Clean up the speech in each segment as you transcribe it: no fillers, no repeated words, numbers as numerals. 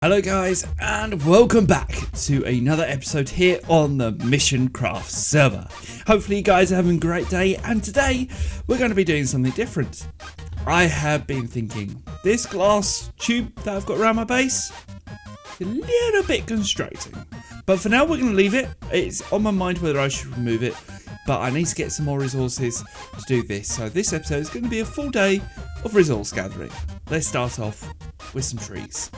Hello guys, and welcome back to another episode here on the MissionCraft server. Hopefully you guys are having a great day, and today we're going to be doing something different. I have been thinking, this glass tube that I've got around my base, a little bit constricting. But for now we're going to leave it. It's on my mind whether I should remove it, but I need to get some more resources to do this. So this episode is going to be a full day of resource gathering. Let's start off with some trees.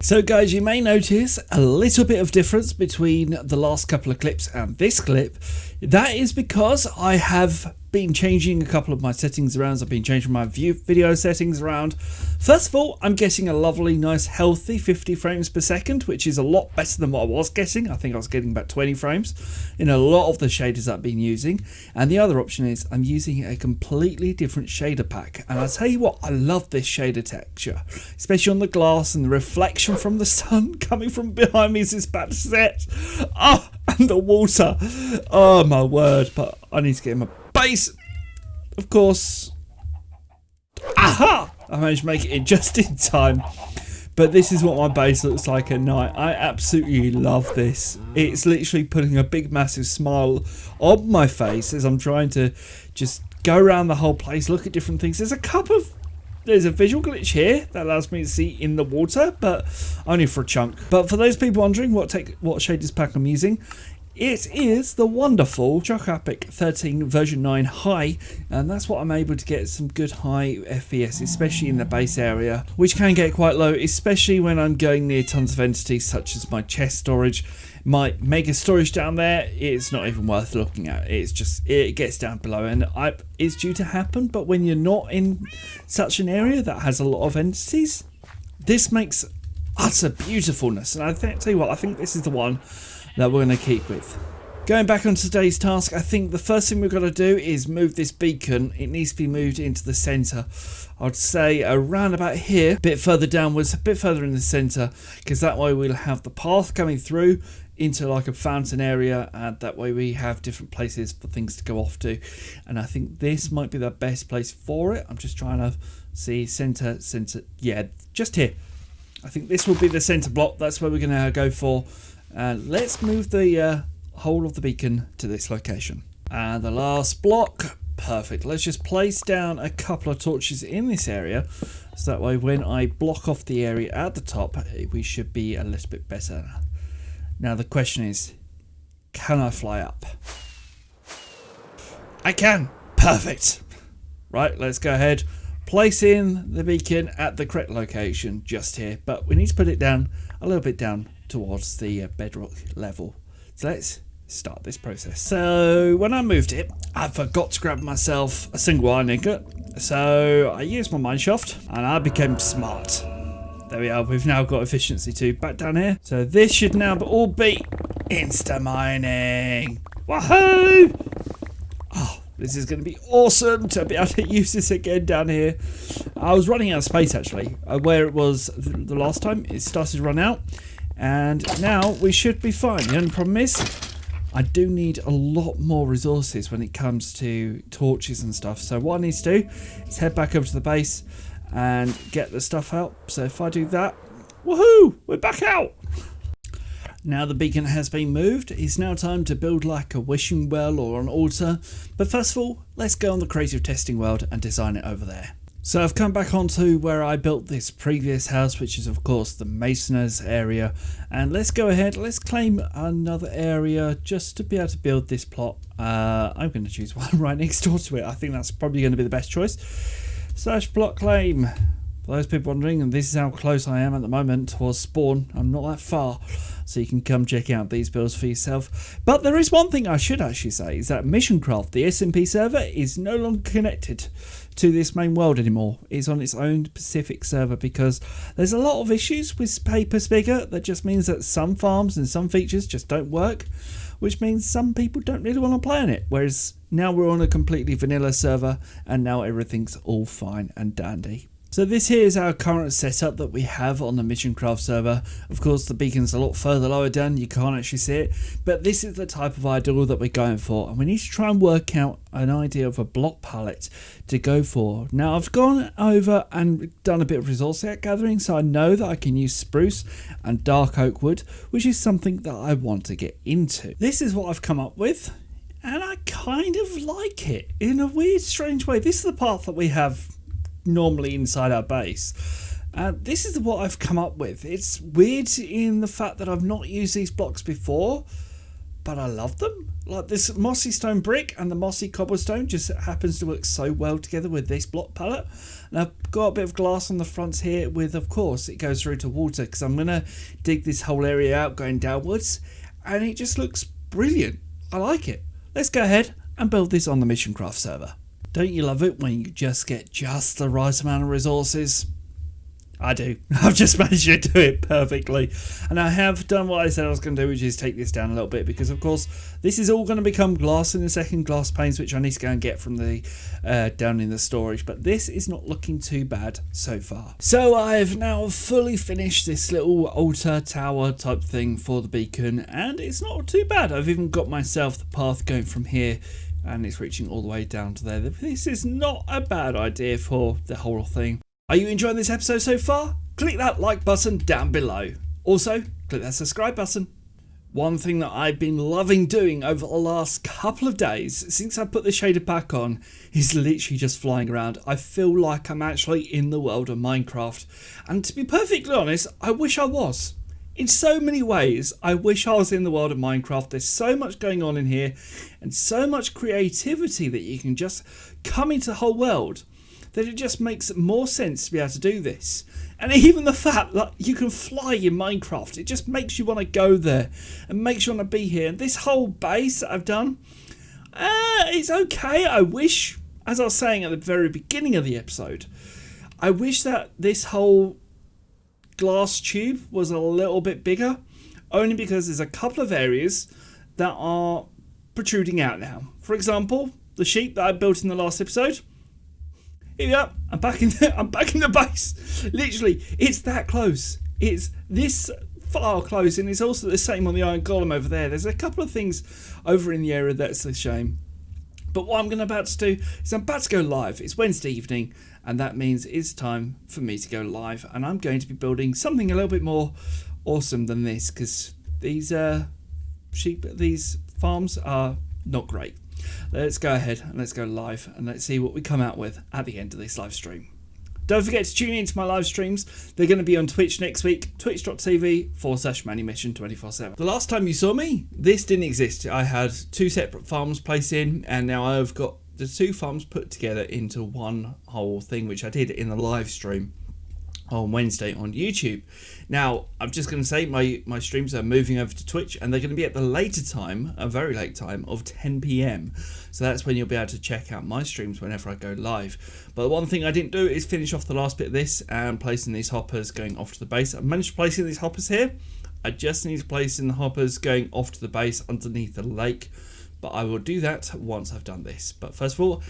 So guys, you may notice a little bit of difference between the last couple of clips and this clip. That is because I have been changing a couple of my settings around. I've been changing my video settings around. First of all, I'm getting a lovely, nice, healthy 50 frames per second, which is a lot better than what I was getting. I think I was getting about 20 frames in a lot of the shaders I've been using. And the other option is I'm using a completely different shader pack. And I'll tell you what, I love this shader texture, especially on the glass and the reflection from the sun coming from behind me as it's about to set. Oh, and the water. Oh my word, but I need to get in my base. Of course. Aha! I managed to make it in just in time. But this is what my base looks like at night. I absolutely love this. It's literally putting a big massive smile on my face as I'm trying to just go around the whole place, look at different things. There's a visual glitch here that allows me to see in the water, but only for a chunk. But for those people wondering what shaders pack I'm using, it is the wonderful Chuck Epic 13 version 9 high, and that's what I'm able to get some good high FPS, especially in the base area, which can get quite low, especially when I'm going near tons of entities such as my chest storage, my mega storage down there. It's not even worth looking at. It gets down below, and it's due to happen. But when you're not in such an area that has a lot of entities, this makes utter beautifulness. And tell you what, I think this is the one that we're going to keep with. Going back on today's task, I think the first thing we've got to do is move this beacon. It needs to be moved into the centre. I'd say around about here, a bit further downwards, a bit further in the centre, because that way we'll have the path coming through into like a fountain area, and that way we have different places for things to go off to. And I think this might be the best place for it. I'm just trying to see centre, yeah, just here. I think this will be the centre block. That's where we're going to go for. Let's move the whole of the beacon to this location. And the last block, perfect. Let's just place down a couple of torches in this area, so that way when I block off the area at the top, we should be a little bit better. Now the question is, can I fly up? I can. Perfect. Right, let's go ahead. Place in the beacon at the correct location just here, but we need to put it down a little bit down towards the bedrock level. So let's start this process. So when I moved it, I forgot to grab myself a single iron ingot. So I used my mineshaft and I became smart. There we are. We've now got efficiency 2 back down here. So this should now all be insta mining. Woohoo! Oh, this is going to be awesome to be able to use this again down here. I was running out of space actually, where it was the last time. It started to run out, and now we should be fine. The only problem is I do need a lot more resources when it comes to torches and stuff. So what I need to do is head back over to the base and get the stuff out. So if I do that, woohoo, we're back out. Now the beacon has been moved, it's now time to build like a wishing well or an altar. But first of all, let's go on the creative testing world and design it over there. So I've come back onto where I built this previous house, which is of course the masoners area. And let's go ahead, let's claim another area just to be able to build this plot. I'm going to choose one right next door to it. I think that's probably going to be the best choice. / plot claim. For those people wondering, and this is how close I am at the moment towards spawn, I'm not that far, so you can come check out these builds for yourself. But there is one thing I should actually say, is that MissionCraft, the SMP server, is no longer connected to this main world anymore. It's on its own Pacific server because there's a lot of issues with Paper Speaker. That just means that some farms and some features just don't work, which means some people don't really want to play on it. Whereas now we're on a completely vanilla server and now everything's all fine and dandy. So this here is our current setup that we have on the MissionCraft server. Of course the beacon's a lot further lower down, you can't actually see it, but this is the type of ideal that we're going for, and we need to try and work out an idea of a block palette to go for. Now I've gone over and done a bit of resource gathering, so I know that I can use spruce and dark oak wood, which is something that I want to get into. This is what I've come up with, and I kind of like it in a weird strange way. This is the path that we have normally inside our base. This is what I've come up with. It's weird in the fact that I've not used these blocks before, but I love them. Like this mossy stone brick and the mossy cobblestone just happens to work so well together with this block palette. And I've got a bit of glass on the fronts here with, of course, it goes through to water because I'm going to dig this whole area out going downwards, and it just looks brilliant. I like it. Let's go ahead and build this on the MissionCraft server. Don't you love it when you just get just the right amount of resources? I do. I've just managed to do it perfectly. And I have done what I said I was going to do, which is take this down a little bit, because of course this is all going to become glass in a second, glass panes, which I need to go and get from the down in the storage. But this is not looking too bad so far. So I've now fully finished this little altar tower type thing for the beacon, and it's not too bad. I've even got myself the path going from here, and it's reaching all the way down to there. This is not a bad idea for the whole thing. Are you enjoying this episode so far? Click that like button down below. Also, click that subscribe button. One thing that I've been loving doing over the last couple of days since I put the shader pack on is literally just flying around. I feel like I'm actually in the world of Minecraft. And to be perfectly honest, I wish I was. In so many ways, I wish I was in the world of Minecraft. There's so much going on in here and so much creativity that you can just come into the whole world that it just makes more sense to be able to do this. And even the fact that you can fly in Minecraft, it just makes you want to go there and makes you want to be here. And this whole base that I've done, it's okay. I wish, as I was saying at the very beginning of the episode, I wish that this whole glass tube was a little bit bigger, only because there's a couple of areas that are protruding out now. For example, the sheep that I built in the last episode. Here we are. I'm back in the base. Literally, it's that close. It's this far close, and it's also the same on the iron golem over there. There's a couple of things over in the area that's a shame. But what I'm about to do is I'm about to go live. It's Wednesday evening, and that means it's time for me to go live. And I'm going to be building something a little bit more awesome than this, because these sheep, these farms are not great. Let's go ahead and let's go live and let's see what we come out with at the end of this live stream. Don't forget to tune into my live streams. They're going to be on Twitch next week, twitch.tv/MannyMission247. The last time you saw me, this didn't exist. I had 2 separate farms placed in, and now I've got the 2 farms put together into one whole thing, which I did in the live stream on Wednesday on YouTube. Now, I'm just going to say my streams are moving over to Twitch, and they're going to be at the later time, a very late time of 10 p.m. So that's when you'll be able to check out my streams whenever I go live. But the one thing I didn't do is finish off the last bit of this and placing these hoppers going off to the base. I've managed to place these hoppers here. I just need to place in the hoppers going off to the base underneath the lake. But I will do that once I've done this. But first of all,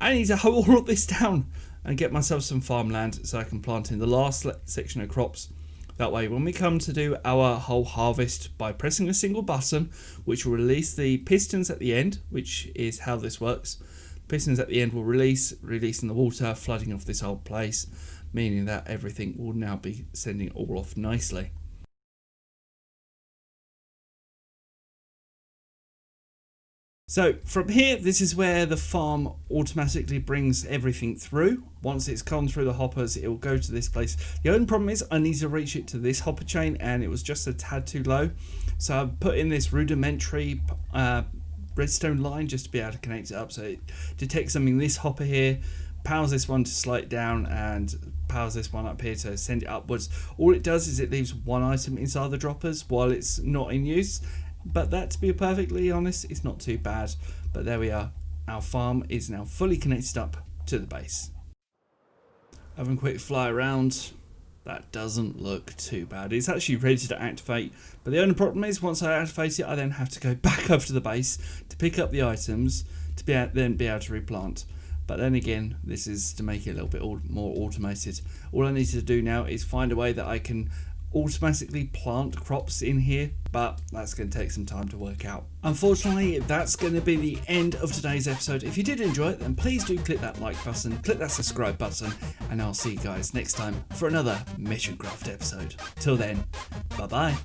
I need to hold all of this down and get myself some farmland so I can plant in the last section of crops. That way, when we come to do our whole harvest by pressing a single button, which will release the pistons at the end, which is how this works. Pistons at the end will releasing the water, flooding off this whole place, meaning that everything will now be sending it all off nicely. So from here, this is where the farm automatically brings everything through. Once it's gone through the hoppers, it will go to this place. The only problem is I need to reach it to this hopper chain, and it was just a tad too low. So I've put in this rudimentary redstone line just to be able to connect it up. So it detects something in this hopper here, powers this one to slide down, and powers this one up here to send it upwards. All it does is it leaves one item inside the droppers while it's not in use. But that, to be perfectly honest, is not too bad. But there we are. Our farm is now fully connected up to the base. Having a quick fly around. That doesn't look too bad. It's actually ready to activate. But the only problem is once I activate it, I then have to go back over to the base to pick up the items to then be able to replant. But then again, this is to make it a little bit more automated. All I need to do now is find a way that I can automatically plant crops in here, but that's going to take some time to work out. Unfortunately, that's going to be the end of today's episode. If you did enjoy it, then please do click that like button, click that subscribe button, and I'll see you guys next time for another MissionCraft episode. Till then, bye bye.